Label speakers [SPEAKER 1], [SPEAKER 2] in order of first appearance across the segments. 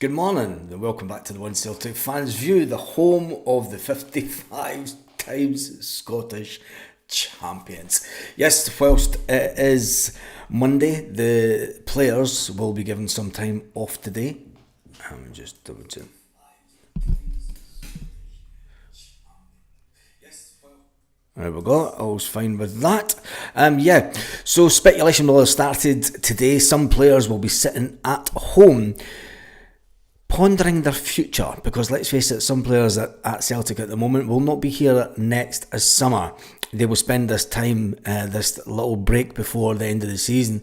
[SPEAKER 1] Good morning and welcome back to the One Celtic Fans View, the home of the 55 times Scottish champions. Yes, whilst it is Monday, the players will be given some time off today. I'm just double check. There we go, all's fine with that. So speculation will have started today. Some players will be sitting at home pondering their future, because let's face it, some players at Celtic at the moment will not be here next summer. They will spend this time, this little break before the end of the season,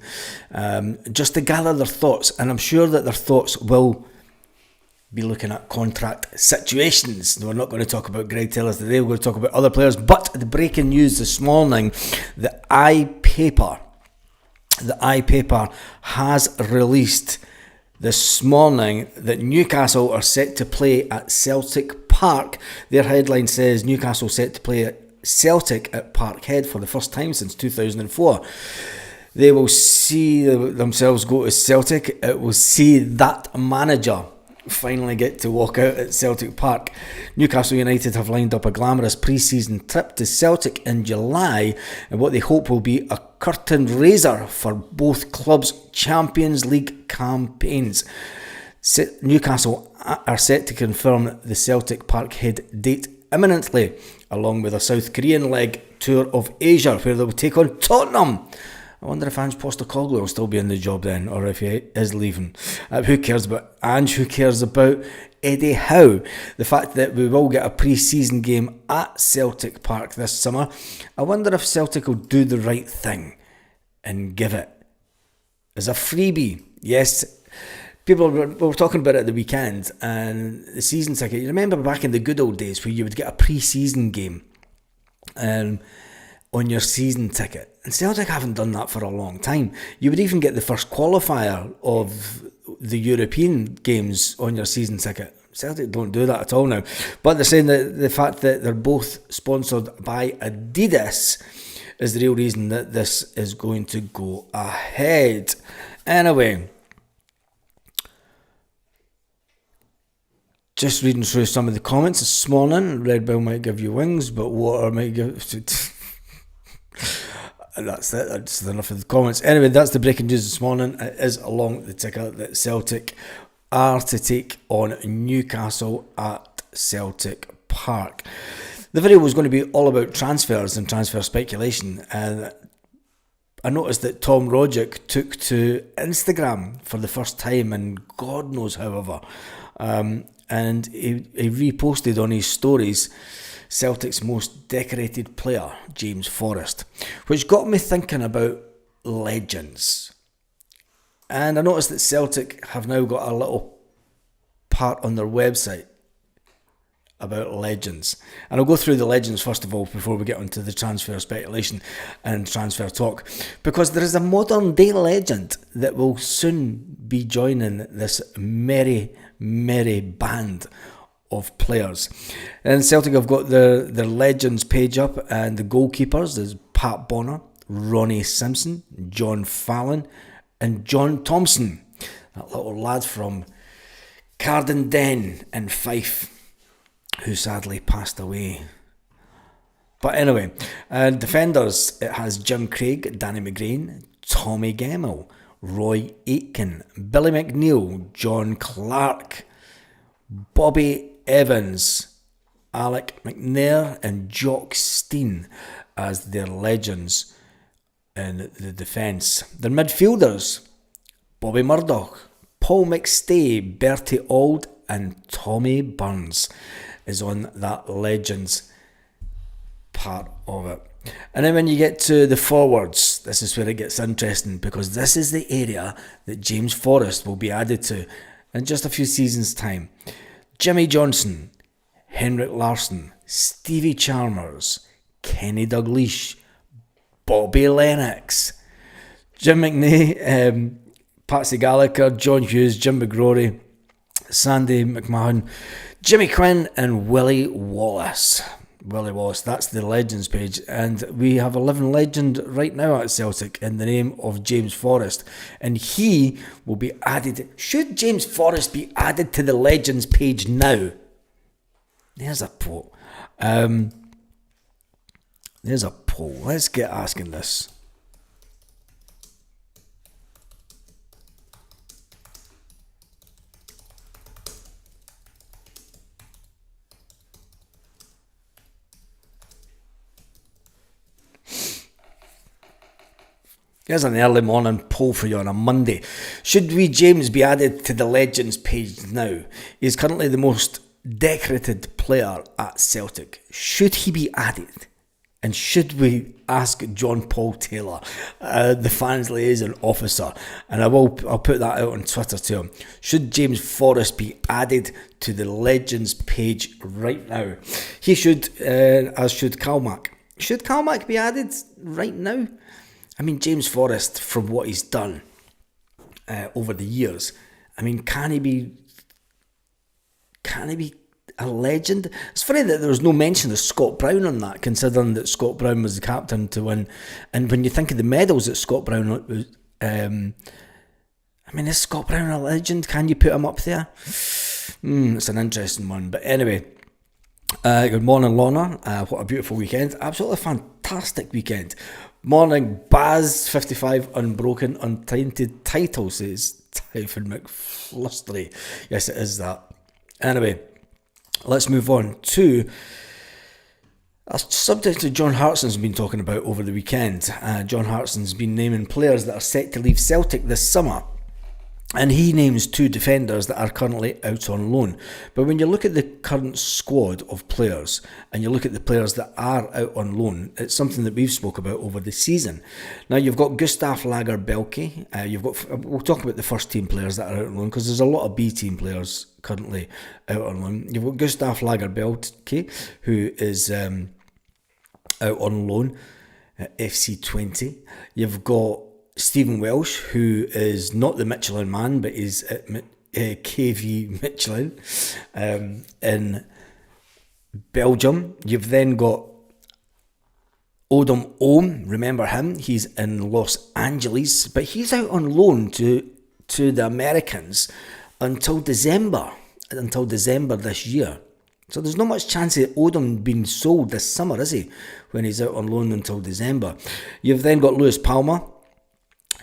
[SPEAKER 1] just to gather their thoughts, and I'm sure that their thoughts will be looking at contract situations. We're not going to talk about Greg Taylor today, we're going to talk about other players, but the breaking news this morning, the iPaper has released this morning that Newcastle are set to play at Celtic Park. Their headline says Newcastle set to play at Celtic at Parkhead for the first time since 2004. They will see themselves go to Celtic. It will see that manager finally get to walk out at Celtic Park. Newcastle United have lined up a glamorous pre-season trip to Celtic in July, and what they hope will be a curtain raiser for both clubs' Champions League campaigns. Newcastle are set to confirm the Celtic Parkhead date imminently, along with a South Korean leg tour of Asia, where they will take on Tottenham. I wonder if Ange Postecoglou will still be in the job then, or if he is leaving. Who cares about Ange? Who cares about Eddie Howe? The fact that we will get a pre-season game at Celtic Park this summer, I wonder if Celtic will do the right thing and give it as a freebie. Yes, people were talking about it at the weekend, and the season ticket. You remember back in the good old days where you would get a pre-season game on your season ticket, and Celtic haven't done that for a long time. You would even get the first qualifier of the European games on your season ticket. Celtic don't do that at all now, but they're saying that the fact that they're both sponsored by Adidas is the real reason that this is going to go ahead. Anyway, just reading through some of the comments this morning. Red Bull might give you wings, but water might give... That's it, that's enough of the comments. Anyway, that's the breaking news this morning. It is along the ticker that Celtic are to take on Newcastle at Celtic Park. The video was going to be all about transfers and transfer speculation, and I noticed that Tom Rogic took to Instagram for the first time in God knows however, and he reposted on his stories Celtic's most decorated player, James Forrest, which got me thinking about legends. And I noticed that Celtic have now got a little part on their website about legends. And I'll go through the legends first of all before we get onto the transfer speculation and transfer talk, because there is a modern day legend that will soon be joining this merry band of players. And Celtic have got their legends page up, and the goalkeepers is Pat Bonner, Ronnie Simpson, John Fallon and John Thompson, that little lad from Cardenden in Fife who sadly passed away. But anyway, defenders, it has Jim Craig, Danny McGrain, Tommy Gemmell, Roy Aitken, Billy McNeil, John Clark, Bobby Evans, Alec McNair and Jock Steen as their legends in the defence. Their midfielders, Bobby Murdoch, Paul McStay, Bertie Auld and Tommy Burns is on that legends part of it. And then when you get to the forwards, this is where it gets interesting, because this is the area that James Forrest will be added to in just a few seasons' time. Jimmy Johnson, Henrik Larsson, Stevie Chalmers, Kenny Dalglish, Bobby Lennox, Jim McNay, Patsy Gallagher, John Hughes, Jim McGrory, Sandy McMahon, Jimmy Quinn and Willie Wallace. Willie Wallace, that's the Legends page, and we have a living legend right now at Celtic in the name of James Forrest, and he will be added. Should James Forrest be added to the Legends page now? There's a poll. There's a poll. Let's get asking this. Here's an early morning poll for you on a Monday. Should James be added to the Legends page now? He's currently the most decorated player at Celtic. Should he be added? And should we ask John Paul Taylor, the fans liaison officer? And I'll put that out on Twitter to him. Should James Forrest be added to the Legends page right now? He should, as should Calmac. Should Calmac be added right now? I mean, James Forrest, from what he's done over the years, I mean, can he be a legend? It's funny that there was no mention of Scott Brown on that, considering that Scott Brown was the captain to win. And when you think of the medals that Scott Brown was, I mean, is Scott Brown a legend? Can you put him up there? It's an interesting one. But anyway, good morning, Lorna. What a beautiful weekend. Absolutely fantastic weekend. Morning, Baz, 55, unbroken, untainted title, says Typhon McFlustery. Yes, it is that. Anyway, let's move on to a subject that John Hartson's been talking about over the weekend. John Hartson's been naming players that are set to leave Celtic this summer. And he names 2 defenders that are currently out on loan. But when you look at the current squad of players and you look at the players that are out on loan, it's something that we've spoke about over the season. Now you've got Gustav Lagerbielke. We'll talk about the first team players that are out on loan because there's a lot of B team players currently out on loan. You've got Gustav Lagerbielke, who is out on loan at FC20. You've got Stephen Welsh, who is not the Michelin man, but is at KV Michelin in Belgium. You've then got Odom Ohm, remember him? He's in Los Angeles, but he's out on loan to the Americans until December this year. So there's not much chance of Odom being sold this summer, is he? When he's out on loan until December. You've then got Lewis Palmer.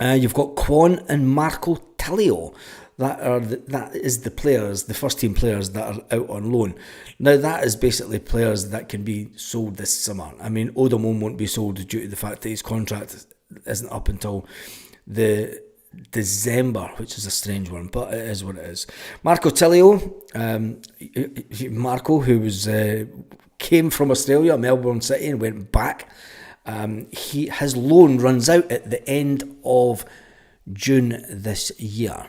[SPEAKER 1] You've got Kwon and Marco Tilio. That is the players, the first team players that are out on loan. Now that is basically players that can be sold this summer. I mean, Odom won't be sold due to the fact that his contract isn't up until the December, which is a strange one, but it is what it is. Marco Tilio, Marco, who was came from Australia, Melbourne City, and went back. His loan runs out at the end of June this year.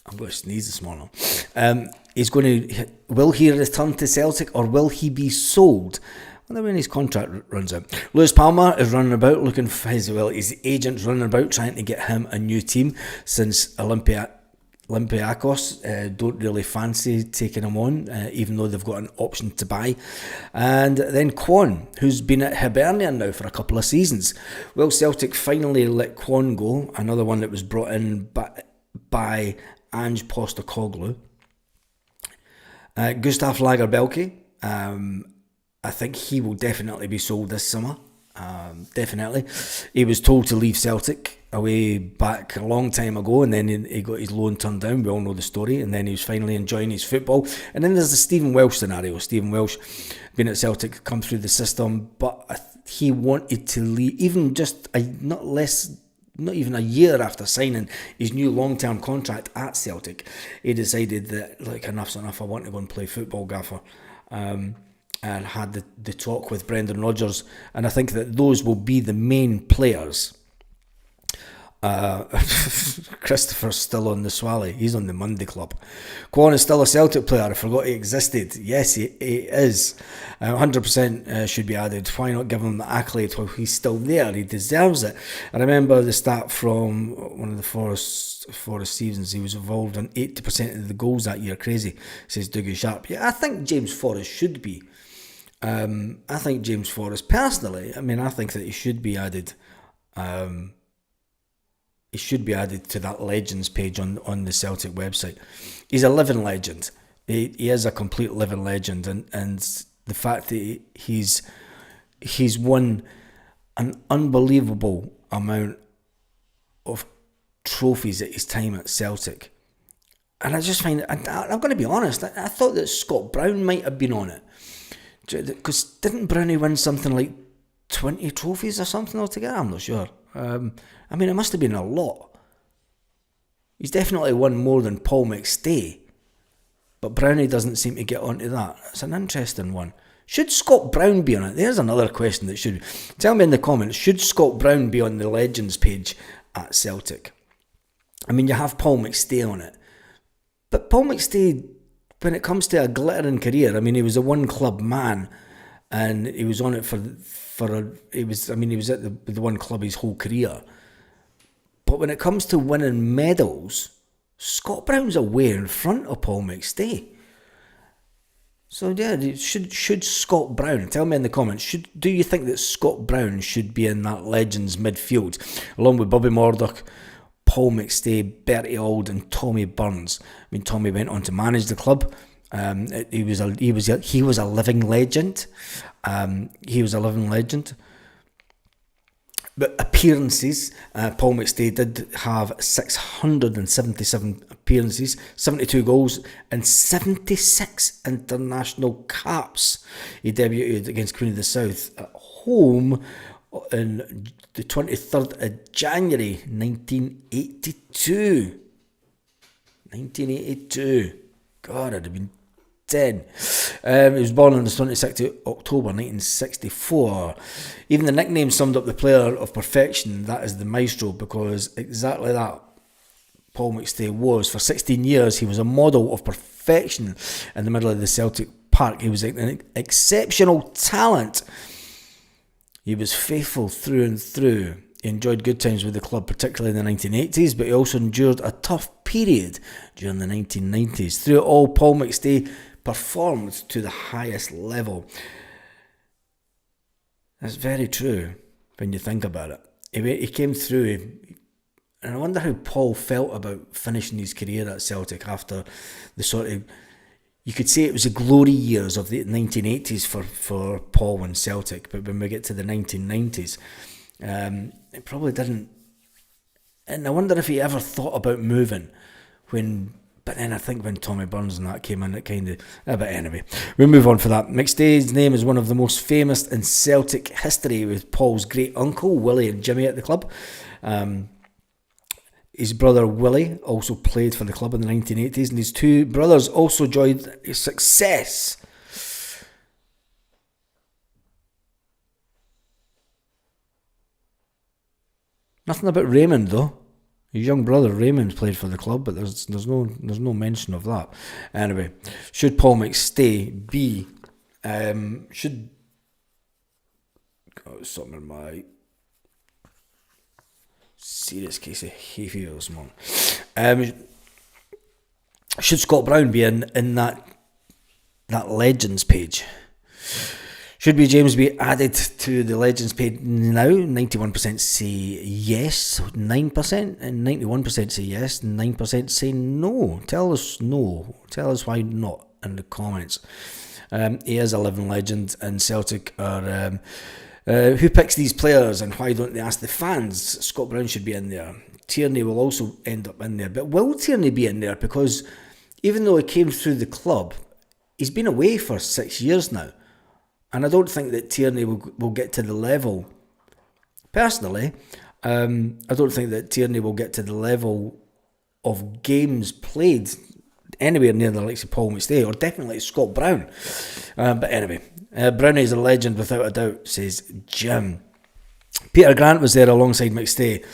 [SPEAKER 1] I'm going to sneeze this morning. Will he return to Celtic or will he be sold? Well, when his contract runs out. Lewis Palmer is running about looking for his agent's running about trying to get him a new team since Olympiacos don't really fancy taking him on, even though they've got an option to buy. And then Kwon, who's been at Hibernian now for a couple of seasons. Well, Celtic finally let Kwon go, another one that was brought in by Ange Postecoglou. Gustav Lagerbielke, I think he will definitely be sold this summer. Definitely. He was told to leave Celtic away back a long time ago, and then he got his loan turned down. We all know the story, and then he was finally enjoying his football. And then there's the Stephen Welsh scenario. Stephen Welsh, been at Celtic, come through the system, but he wanted to leave, even just not even a year after signing his new long-term contract at Celtic. He decided that, like, enough's enough, I want to go and play football, gaffer. And had the talk with Brendan Rodgers, and I think that those will be the main players Christopher's still on the Swally. He's on the Monday Club. Quan is still a Celtic player. I forgot he existed. Yes, he is. 100% should be added. Why not give him the accolade while he's still there? He deserves it. I remember the stat from one of the Forest seasons. He was involved in 80% of the goals that year. Crazy, says Dougie Sharp. Yeah, I think James Forrest should be. I think James Forrest, personally, I think that he should be added. He should be added to that Legends page on the Celtic website. He's a living legend. He is a complete living legend, and the fact that he's won an unbelievable amount of trophies at his time at Celtic. And I just find, I'm going to be honest, I thought that Scott Brown might have been on it. Because didn't Brownie win something like 20 trophies or something altogether? I'm not sure. It must have been a lot. He's definitely won more than Paul McStay. But Brownie doesn't seem to get onto that. It's an interesting one. Should Scott Brown be on it? There's another question that should be. Tell me in the comments, should Scott Brown be on the Legends page at Celtic? You have Paul McStay on it. But Paul McStay, when it comes to a glittering career, he was a one-club man. And he was on it he was at the one club his whole career. But when it comes to winning medals, Scott Brown's away in front of Paul McStay. So yeah, should Scott Brown, tell me in the comments, do you think that Scott Brown should be in that Legends midfield, along with Bobby Murdoch, Paul McStay, Bertie Auld and Tommy Burns? Tommy went on to manage the club. He was a living legend. He was a living legend. But appearances, Paul McStay did have 677 appearances, 72 goals and 76 international caps. He debuted against Queen of the South at home on the 23rd of January 1982. 1982. God, I'd have been 10. He was born on the 26th of October 1964. Even the nickname summed up the player of perfection, that is the Maestro, because exactly that Paul McStay was. For 16 years, he was a model of perfection in the middle of the Celtic Park. He was an exceptional talent. He was faithful through and through. He enjoyed good times with the club, particularly in the 1980s, but he also endured a tough period during the 1990s. Through it all, Paul McStay performed to the highest level. That's very true when you think about it. He came through, and I wonder how Paul felt about finishing his career at Celtic after the sort of, you could say it was the glory years of the 1980s for Paul and Celtic, but when we get to the 1990s, it probably didn't. And I wonder if he ever thought about moving but then I think when Tommy Burns and that came in, it kind of... but anyway, we'll move on for that. McStay's name is one of the most famous in Celtic history, with Paul's great uncle, Willie and Jimmy, at the club. His brother Willie also played for the club in the 1980s, and his two brothers also joined his success. Nothing about Raymond though. His young brother Raymond played for the club, but there's no mention of that. Anyway, should Paul McStay be something in my serious case of hay fever this morning. Should Scott Brown be in that Legends page? Should James be added to the Legends page now? 91% say yes, 9%, and 91% say yes, 9% say no. Tell us no. Tell us why not in the comments. He is a living legend, and Celtic are... who picks these players, and why don't they ask the fans? Scott Brown should be in there. Tierney will also end up in there. But will Tierney be in there? Because even though he came through the club, he's been away for 6 years now. And I don't think that Tierney will get to the level, personally, I don't think that Tierney will get to the level of games played anywhere near the likes of Paul McStay, or definitely Scott Brown. But anyway, Brownie is a legend without a doubt, says Jim. Peter Grant was there alongside McStay.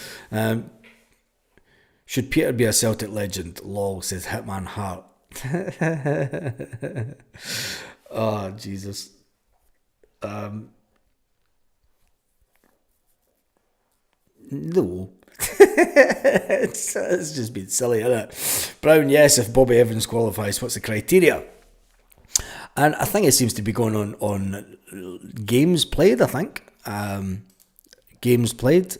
[SPEAKER 1] Should Peter be a Celtic legend? Lol, says Hitman Hart. Oh, Jesus. No. it's just been silly, isn't it? Brown, yes, if Bobby Evans qualifies, what's the criteria? And I think it seems to be going on games played, I think. Games played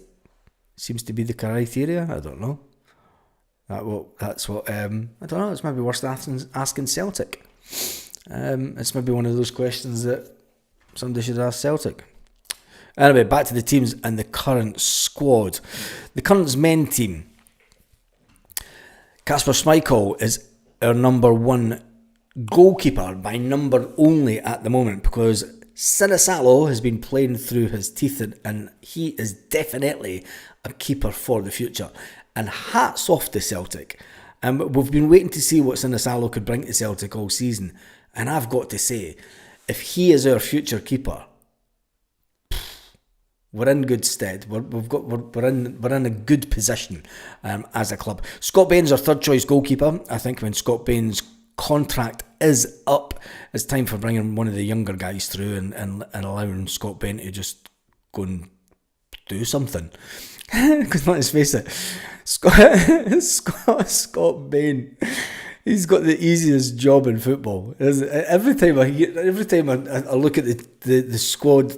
[SPEAKER 1] seems to be the criteria. I don't know. That's what I don't know, it's maybe worth asking Celtic. It's maybe one of those questions that somebody should ask Celtic. Anyway, back to the teams and the current squad. The current men team. Kasper Schmeichel is our number one goalkeeper by number only at the moment, because Sinisalo has been playing through his teeth, and he is definitely a keeper for the future. And hats off to Celtic. We've been waiting to see what Sinisalo could bring to Celtic all season. And I've got to say, if he is our future keeper, we're in good stead. We're in a good position as a club. Scott Bain's our third choice goalkeeper. I think when Scott Bain's contract is up, it's time for bringing one of the younger guys through and allowing Scott Bain to just go and do something. Because let's face it, Scott Bain, he's got the easiest job in football. Every time I look at the squad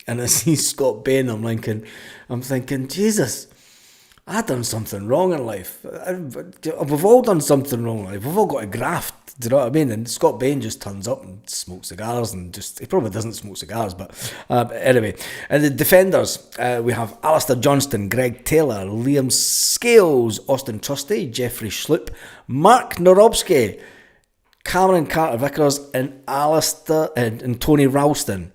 [SPEAKER 1] and I see Scott Bain, I'm thinking, Jesus, I've done something wrong in life. We've all done something wrong in life. We've all got a graft. Do you know what I mean? And Scott Bain just turns up and smokes cigars, and he probably doesn't smoke cigars, but anyway. And the defenders, we have Alistair Johnston, Greg Taylor, Liam Scales, Austin Trusty, Jeffrey Schlupp, Mark Norobski, Cameron Carter-Vickers, and Alistair and Tony Ralston.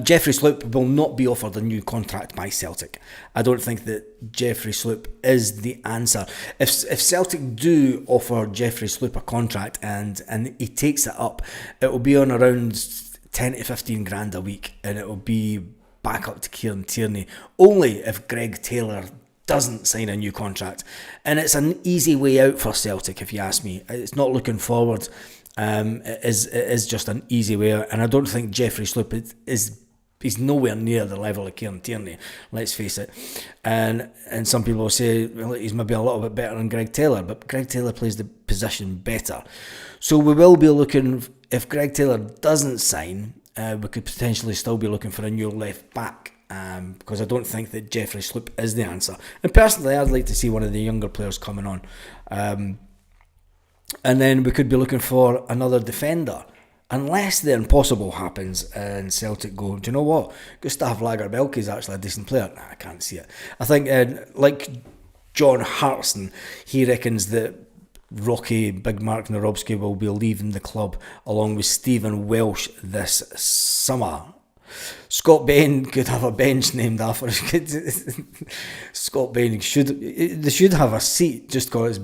[SPEAKER 1] Jeffrey Schlupp will not be offered a new contract by Celtic. I don't think that Jeffrey Schlupp is the answer. If Celtic do offer Jeffrey Schlupp a contract and he takes it up, it will be on around 10 to 15 grand a week, and it will be back up to Kieran Tierney only if Greg Taylor doesn't sign a new contract. And it's an easy way out for Celtic, if you ask me. It's not looking forward. It is just an easy way out, and I don't think Jeffrey Schlupp he's nowhere near the level of Kieran Tierney, let's face it. And some people will say, well, he's maybe a little bit better than Greg Taylor, but Greg Taylor plays the position better. So we will be looking, if Greg Taylor doesn't sign, we could potentially still be looking for a new left back. Because I don't think that Jeffrey Schlupp is the answer. And personally, I'd like to see one of the younger players coming on. And then we could be looking for another defender. Unless the impossible happens and Celtic go, do you know what? Gustav Lagerbielke is actually a decent player. Nah, I can't see it. I think, like John Hartson, he reckons that Rocky Big Mark Norobski will be leaving the club along with Stephen Welsh this summer. Scott Bain could have a bench named after him. Scott Bain they should have a seat just called his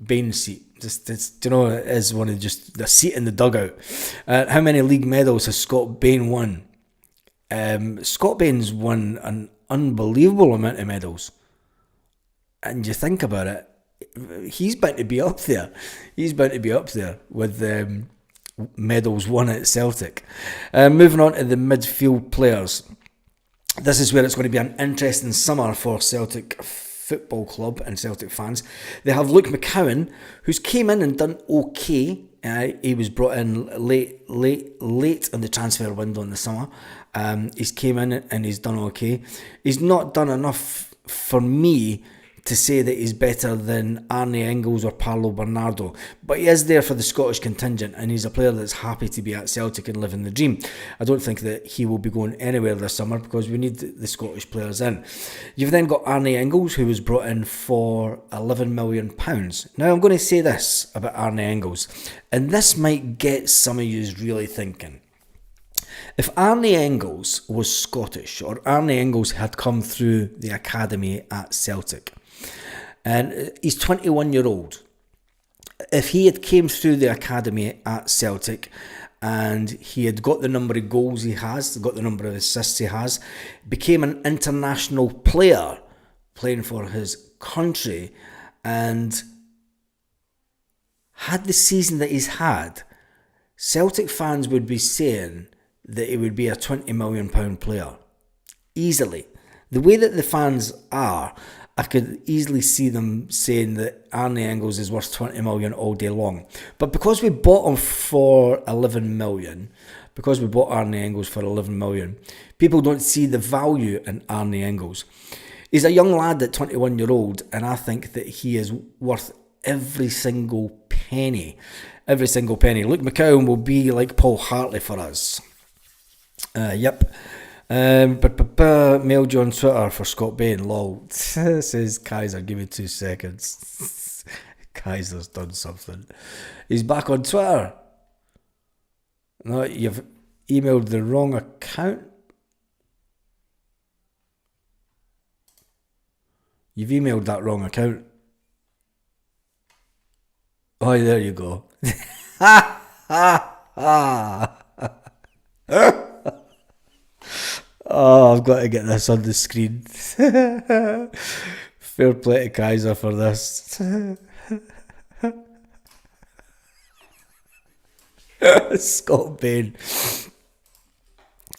[SPEAKER 1] Bain seat. Just you know, it is one of just the seat in the dugout. How many league medals has Scott Bain won? Scott Bain's won an unbelievable amount of medals, and you think about it, he's bound to be up there. He's bound to be up there with medals won at Celtic. Moving on to the midfield players. This is where it's going to be an interesting summer for Celtic Football Club and Celtic fans. They have Luke McCowan, who's came in and done okay. He was brought in late in the transfer window in the summer. He's came in and he's done okay. He's not done enough for me to say that he's better than Arnie Engels or Paolo Bernardo, but he is there for the Scottish contingent, and he's a player that's happy to be at Celtic and living the dream. I don't think that he will be going anywhere this summer because we need the Scottish players in. You've then got Arnie Engels, who was brought in for £11 million. Now I'm going to say this about Arnie Engels, and this might get some of you really thinking. If Arnie Engels was Scottish, or Arnie Engels had come through the academy at Celtic, and he's 21-year-old. If he had came through the academy at Celtic and he had got the number of goals he has, got the number of assists he has, became an international player playing for his country, And had the season that he's had, Celtic fans would be saying that he would be a £20 million player. Easily. The way that the fans are, I could easily see them saying that Arnie Engels is worth 20 million all day long. But because we bought him for 11 million, because we bought Arnie Engels for 11 million, people don't see the value in Arnie Engels. He's a young lad at 21-year-old, and I think that he is worth every single penny. Every single penny. Luke McCowan will be like Paul Hartley for us. Yep. Mailed you on Twitter for Scott Bain. Lol. Says Kaiser, give me 2 seconds. Kaiser's done something. He's back on Twitter. No, you've emailed the wrong account. You've emailed that wrong account. Oh, there you go. Ha ha ha. Oh, I've got to get this on the screen. Fair play to Kaiser for this. Scott Bain.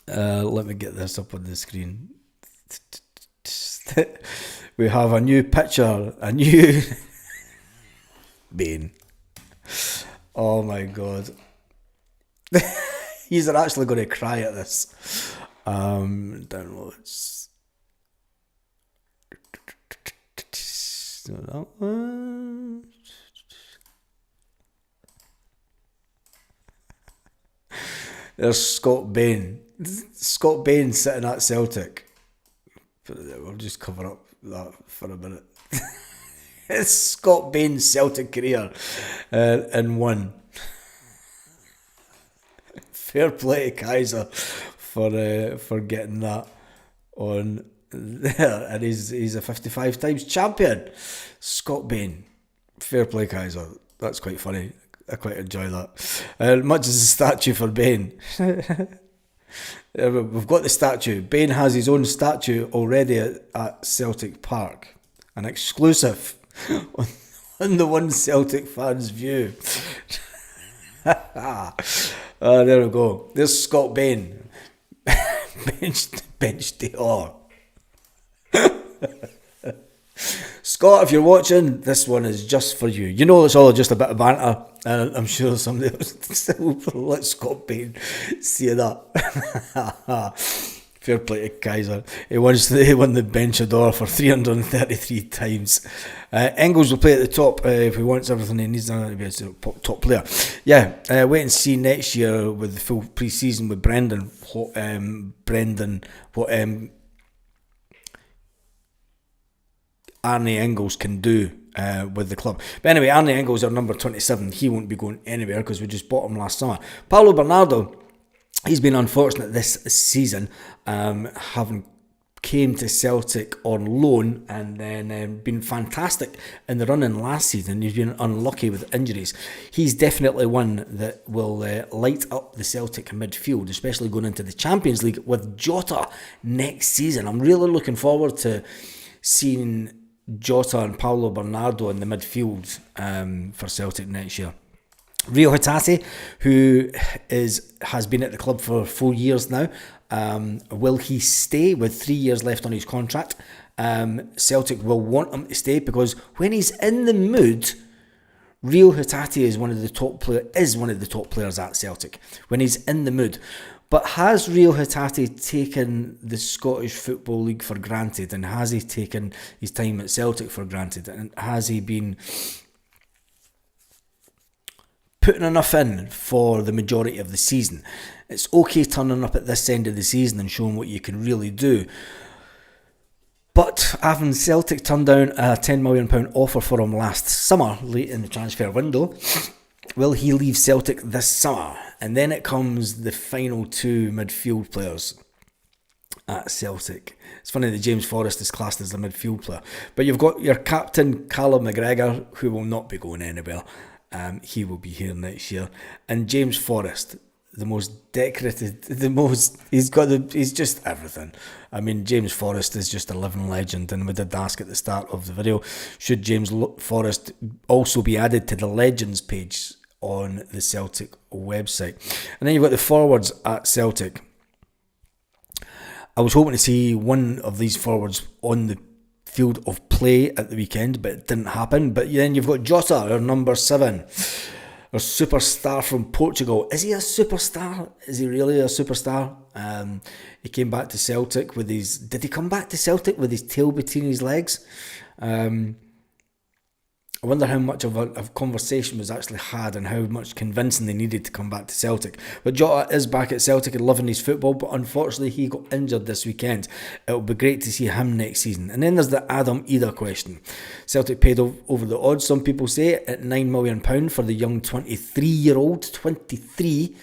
[SPEAKER 1] Let me get this up on the screen. We have a new picture, a new Bain. Oh my god. He's actually going to cry at this. Downloads. That one. There's Scott Bain. Scott Bain sitting at Celtic. We'll just cover up that for a minute. It's Scott Bain's Celtic career in one. Fair play to Kaiser for getting that on there, and he's a 55 times champion. Scott Bain. Fair play, Kaiser. That's quite funny. I quite enjoy that. Much as a statue for Bain. We've got the statue. Bain has his own statue already at Celtic Park. An exclusive on the One Celtic Fans View. There we go. There's Scott Bain. Bench Dior. Scott, if you're watching, this one is just for you. You know it's all just a bit of banter, and I'm sure somebody else will let Scott Bain see that. Fair play to Kaiser. He won the Bench D'Or for 333 times. Engels will play at the top if he wants everything he needs to be a top player. Yeah, wait and see next year with the full pre-season with Brendan. What Arnie Engels can do with the club. But anyway, Arnie Engels, our number 27, he won't be going anywhere because we just bought him last summer. Paulo Bernardo, he's been unfortunate this season, having came to Celtic on loan and then been fantastic in the run-in last season. He's been unlucky with injuries. He's definitely one that will light up the Celtic midfield, especially going into the Champions League with Jota next season. I'm really looking forward to seeing Jota and Paulo Bernardo in the midfield for Celtic next year. Rio Hatate, who has been at the club for 4 years now, will he stay with 3 years left on his contract? Celtic will want him to stay because when he's in the mood, Rio Hatate is one of the top players at Celtic when he's in the mood. But has Rio Hatate taken the Scottish Football League for granted, and has he taken his time at Celtic for granted, and has he been putting enough in for the majority of the season? It's okay turning up at this end of the season and showing what you can really do, but having Celtic turn down a £10 million offer for him last summer, late in the transfer window, will he leave Celtic this summer? And then it comes the final two midfield players at Celtic. It's funny that James Forrest is classed as a midfield player, but you've got your captain Callum McGregor, who will not be going anywhere. He will be here next year. And James Forrest, the most decorated, he's just everything. I mean, James Forrest is just a living legend, and we did ask at the start of the video, should James Forrest also be added to the Legends page on the Celtic website? And then you've got the forwards at Celtic. I was hoping to see one of these forwards on the field of play at the weekend, but it didn't happen. But then you've got Jota, our number 7, our superstar from Portugal. Is he a superstar? Is he really a superstar? He came back to Celtic with his... Did he come back to Celtic with his tail between his legs? I wonder how much of a conversation was actually had and how much convincing they needed to come back to Celtic. But Jota is back at Celtic and loving his football, but unfortunately he got injured this weekend. It'll be great to see him next season. And then there's the Adam Idah question. Celtic paid over the odds, some people say, at £9 million for the young 23-year-old. 23?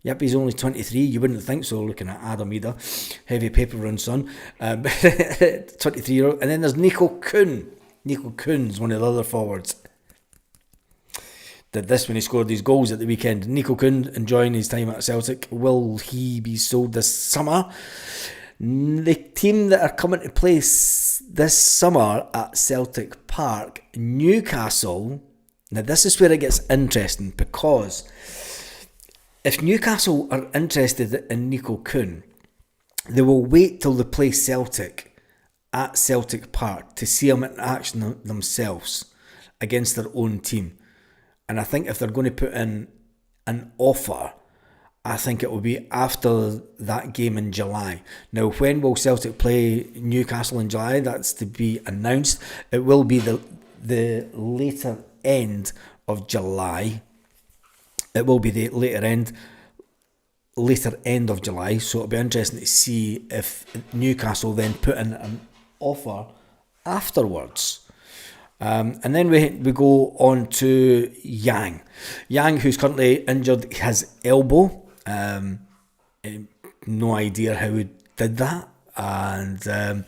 [SPEAKER 1] Yep, he's only 23. You wouldn't think so, looking at Adam Idah. Heavy paper round, son. 23-year-old. And then there's Nico Kuhn. Nico Kuhn's one of the other forwards. Did this when he scored these goals at the weekend. Nico Kuhn enjoying his time at Celtic. Will he be sold this summer? The team that are coming to play this summer at Celtic Park, Newcastle. Now this is where it gets interesting, because if Newcastle are interested in Nico Kuhn, they will wait till they play Celtic at Celtic Park to see him in action themselves against their own team. And I think if they're going to put in an offer, I think it will be after that game in July. Now, when will Celtic play Newcastle in July? That's to be announced. It will be the later end of July. It will be the later end of July. So it'll be interesting to see if Newcastle then put in an offer afterwards. And then we go on to Yang, who's currently injured his elbow. No idea how he did that, and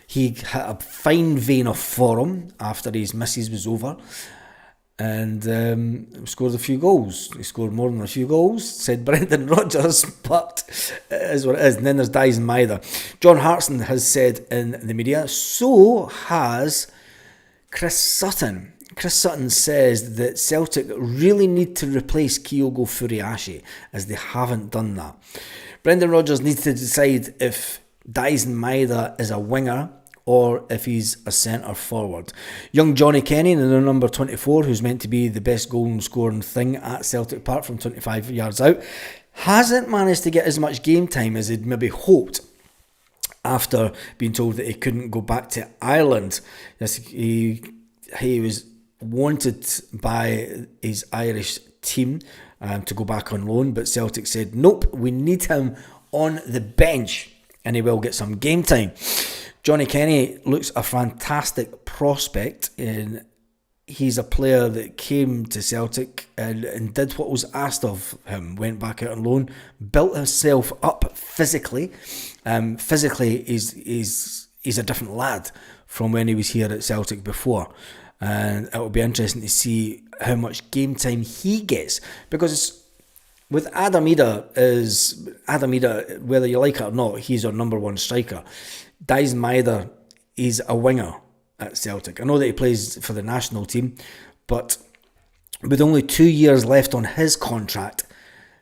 [SPEAKER 1] he had a fine vein of form after his missus was over, and scored a few goals. He scored more than a few goals, said Brendan Rodgers, but it is what it is. And then there's Dyson Maida. John Hartson has said in the media, so has Chris Sutton. Chris Sutton says that Celtic really need to replace Kyogo Furiashi, as they haven't done that. Brendan Rodgers needs to decide if Dyson Maida is a winger or if he's a centre forward. Young Johnny Kenny, the number 24, who's meant to be the best goal scoring thing at Celtic Park from 25 yards out, hasn't managed to get as much game time as he'd maybe hoped after being told that he couldn't go back to Ireland. Yes, he was wanted by his Irish team to go back on loan, but Celtic said, nope, we need him on the bench and he will get some game time. Johnny Kenny looks a fantastic prospect, and he's a player that came to Celtic and did what was asked of him. Went back out on loan, built himself up physically. Physically, he's a different lad from when he was here at Celtic before. And it will be interesting to see how much game time he gets. Because with Adam Idah, whether you like it or not, he's our number one striker. Dyson Maida is a winger at Celtic. I know that he plays for the national team, but with only 2 years left on his contract,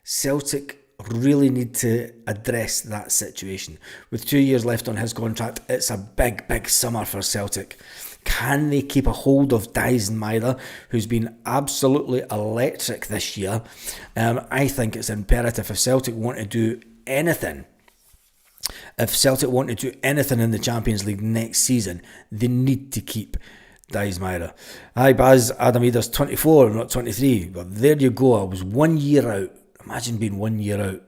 [SPEAKER 1] Celtic really need to address that situation. With 2 years left on his contract, it's a big, big summer for Celtic. Can they keep a hold of Dyson Maida, who's been absolutely electric this year? I think it's imperative if Celtic want to do anything. If Celtic want to do anything in the Champions League next season, they need to keep Dyson Maida. Hi Baz, Adam Idah's 24, not 23. But there you go, I was 1 year out. Imagine being 1 year out.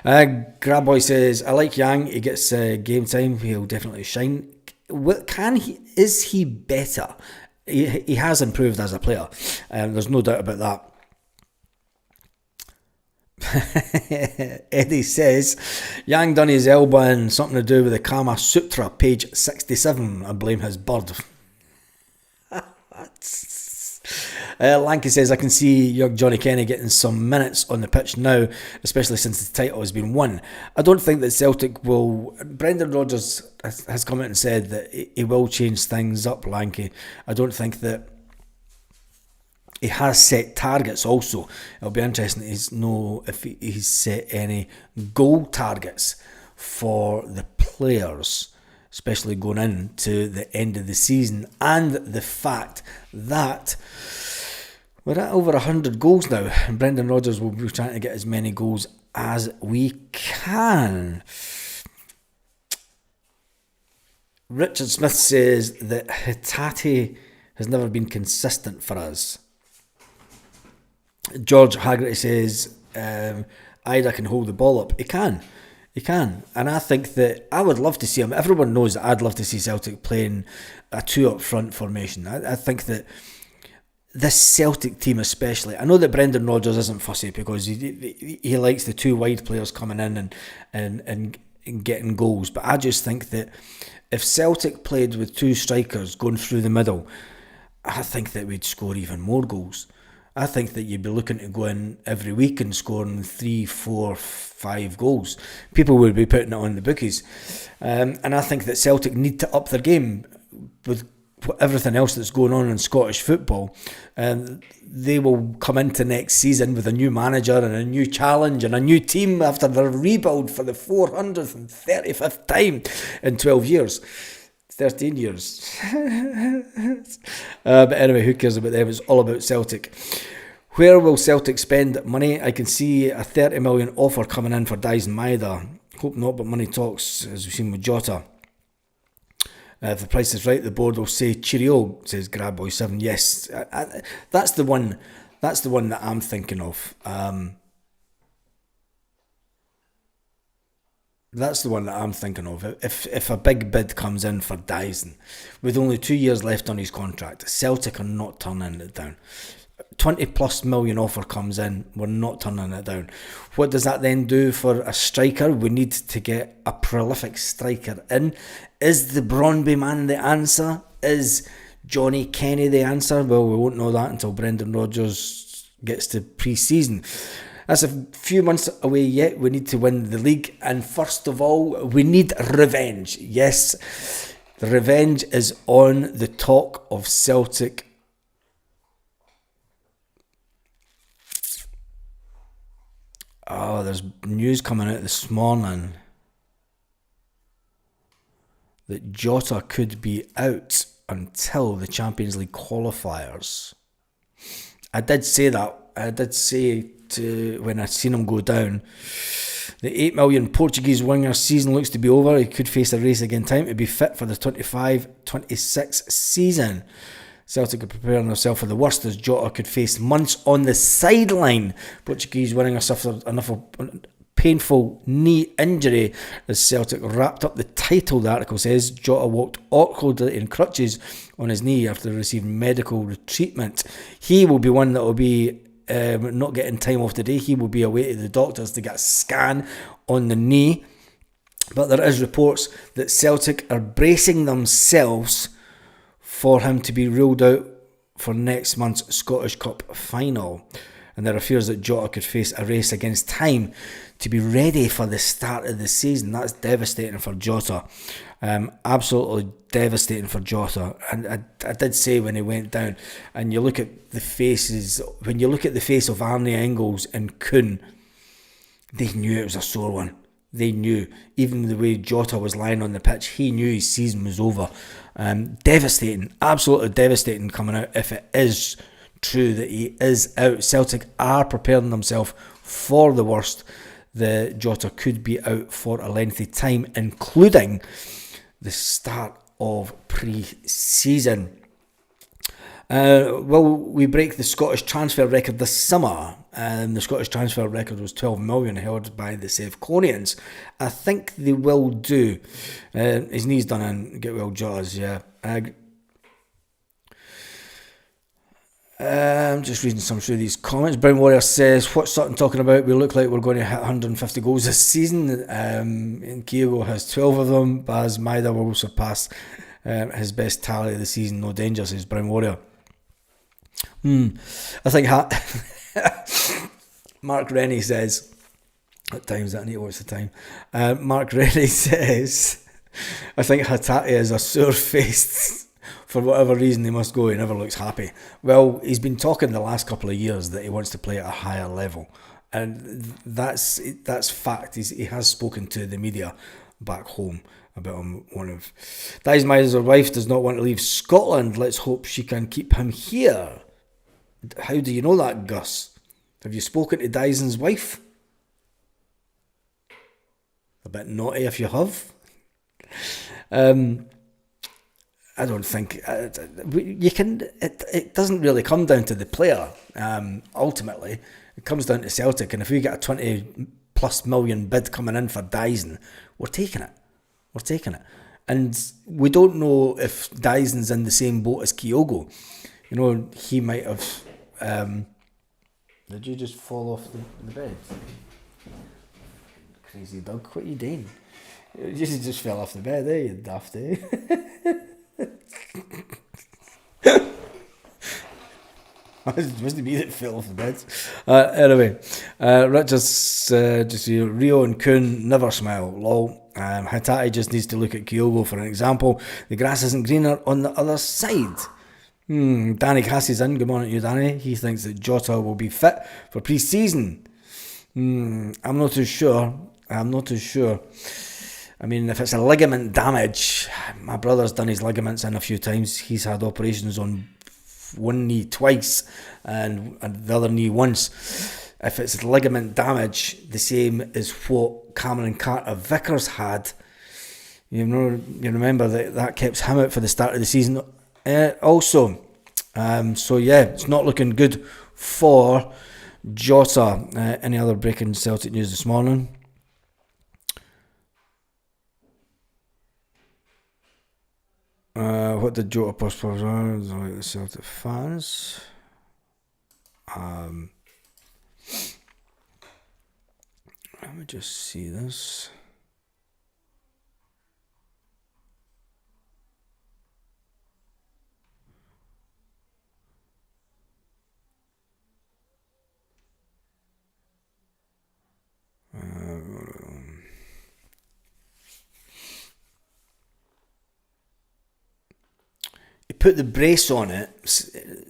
[SPEAKER 1] Grabboy says, I like Yang, he gets game time, he'll definitely shine. Is he better? He has improved as a player. There's no doubt about that. Eddie says, Yang done his elbow in something to do with the Kama Sutra, page 67. I blame his bird. Lanky says, I can see young Johnny Kenny getting some minutes on the pitch now, especially since the title has been won. I don't think that Celtic will... Brendan Rodgers has come out and said that he will change things up, Lanky. I don't think that he has set targets also. It'll be interesting to know if he's set any goal targets for the players, especially going into the end of the season, and the fact that we're at over 100 goals now, and Brendan Rodgers will be trying to get as many goals as we can. Richard Smith says that Hatate has never been consistent for us. George Haggerty says Ida can hold the ball up. He can, and I think that I would love to see him. Everyone knows that I'd love to see Celtic playing a 2 up front formation. I think that this Celtic team especially, I know that Brendan Rodgers isn't fussy because he likes the 2 wide players coming in and getting goals, but I just think that if Celtic played with 2 strikers going through the middle, I think that we'd score even more goals. I think that you'd be looking to go in every week and scoring 3, 4, 5 goals. People would be putting it on the bookies. And I think that Celtic need to up their game with everything else that's going on in Scottish football. They will come into next season with a new manager and a new challenge and a new team after their rebuild for the 435th time in 12 years. 13 years. But anyway, who cares about them? It's all about Celtic. Where will Celtic spend money? I can see a 30 million offer coming in for Dyson Maeda. Hope not, but money talks, as we've seen with Jota. If the price is right, the board will say cheerio, says Grabboy7. Yes, that's the one. That's the one that I'm thinking of. That's the one that I'm thinking of. If a big bid comes in for Dyson, with only 2 years left on his contract, Celtic are not turning it down. 20 plus million offer comes in, we're not turning it down. What does that then do for a striker? We need to get a prolific striker in. Is the Brøndby man the answer? Is Johnny Kenny the answer? Well, we won't know that until Brendan Rodgers gets to pre-season. That's a few months away yet. We need to win the league. And first of all, we need revenge. Yes, the revenge is on the talk of Celtic. Oh, there's news coming out this morning that Jota could be out until the Champions League qualifiers. I did say that. I did say when I seen him go down, the 8 million Portuguese winger season looks to be over. He could face a race again time to be fit for the 25-26 season. Celtic are preparing themselves for the worst as Jota could face months on the sideline. Portuguese winger suffered enough of painful knee injury as Celtic wrapped up the title, the article says. Jota walked awkwardly in crutches on his knee after receiving medical treatment. He will be one that will be not getting time off today. He will be away to the doctors to get a scan on the knee. But there is reports that Celtic are bracing themselves for him to be ruled out for next month's Scottish Cup final. And there are fears that Jota could face a race against time to be ready for the start of the season. That's devastating for Jota. Absolutely devastating for Jota. And I did say when he went down, and you look at the faces, when you look at the face of Arnie Engels and Kuhn, they knew it was a sore one. They knew. Even the way Jota was lying on the pitch, he knew his season was over. Devastating, absolutely devastating coming out if it is true that he is out. Celtic are preparing themselves for the worst. The Jota could be out for a lengthy time, including the start of pre-season. Will we break the Scottish transfer record this summer? The Scottish transfer record was 12 million held by the Sevconians. I think they will do. His knee's done in, get well Jota's, yeah. I'm just reading some through these comments. Brown Warrior says, what's Sutton talking about? We look like we're going to hit 150 goals this season. And Kyogo has 12 of them. Baz Maeda will surpass his best tally of the season. No danger, says Brown Warrior. I think Mark Rennie says, what time is that? I need to watch the time. Mark Rennie says, I think Hatate is a sore-faced. For whatever reason, he must go. He never looks happy. Well, he's been talking the last couple of years that he wants to play at a higher level. And that's fact. He has spoken to the media back home about him. Dyson wife does not want to leave Scotland. Let's hope she can keep him here. How do you know that, Gus? Have you spoken to Dyson's wife? A bit naughty if you have. I don't think you can. It doesn't really come down to the player. Ultimately, it comes down to Celtic, and if we get a 20+ million bid coming in for Dyson, we're taking it. We're taking it, and we don't know if Dyson's in the same boat as Kyogo. You know, he might have. Did you just fall off the bed? Crazy dog, what are you doing? You just fell off the bed, you daft, It wasn't me that fell off the bed. Anyway, Richard's just Rio and Kuhn never smile. Lol. Hatate just needs to look at Kyogo for an example. The grass isn't greener on the other side. Danny Cassie's in. Good morning to you, Danny. He thinks that Jota will be fit for pre-season. I'm not too sure. I mean, if it's a ligament damage, my brother's done his ligaments in a few times. He's had operations on one knee twice and the other knee once. If it's ligament damage, the same as what Cameron Carter-Vickers had, you remember that kept him out for the start of the season also. So yeah, it's not looking good for Jota. Any other breaking Celtic news this morning? What did Jota post for the Celtic fans? Let me just see this. He put the brace on it.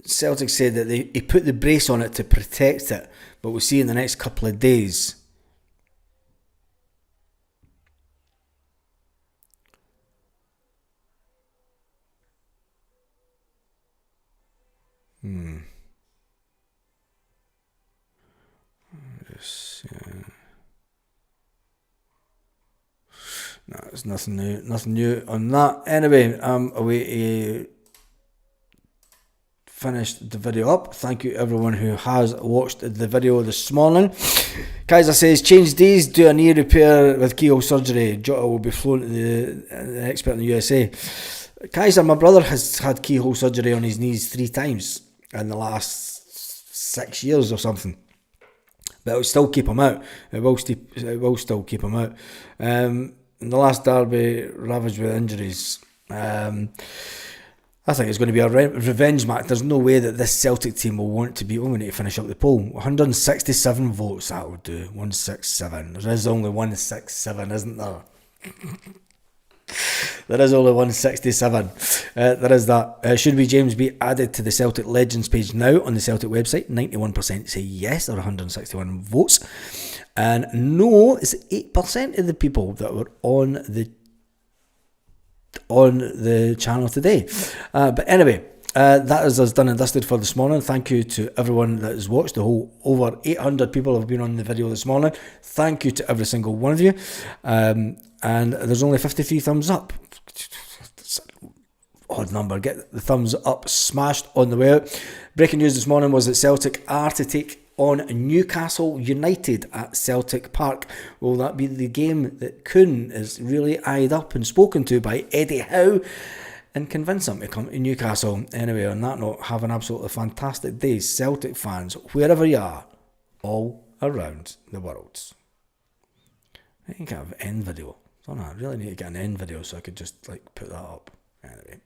[SPEAKER 1] Celtic said that he put the brace on it to protect it, but we'll see in the next couple of days. No, there's nothing new on that. Anyway, I'm away to finish the video up. Thank you everyone who has watched the video this morning. Kaiser says, change days, do a knee repair with keyhole surgery. Jota will be flown to the expert in the USA. Kaiser, my brother has had keyhole surgery on his knees 3 times in the last 6 years or something. But it'll still keep him out. It will still keep him out. In the last derby, ravaged with injuries. I think it's going to be a revenge match. There's no way that this Celtic team will want to be. We need to finish up the poll. 167 votes, that will do. 167. There is only 167, isn't there? There is only 167. There is that. Should James be added to the Celtic Legends page now on the Celtic website? 91% say yes. There are 161 votes. And no is 8% of the people that were on the channel today. But anyway, that is us done and dusted for this morning. Thank you to everyone that has watched. The whole over 800 people have been on the video this morning. Thank you to every single one of you. And there's only 53 thumbs up. Odd number. Get the thumbs up smashed on the way out. Breaking news this morning was that Celtic are to take on Newcastle United at Celtic Park. Will that be the game that Kuhn is really eyed up and spoken to by Eddie Howe and convince him to come to Newcastle? Anyway, on that note, have an absolutely fantastic day, Celtic fans, wherever you are, all around the world. I think I have an end video. I really need to get an end video so I could just put that up. Anyway.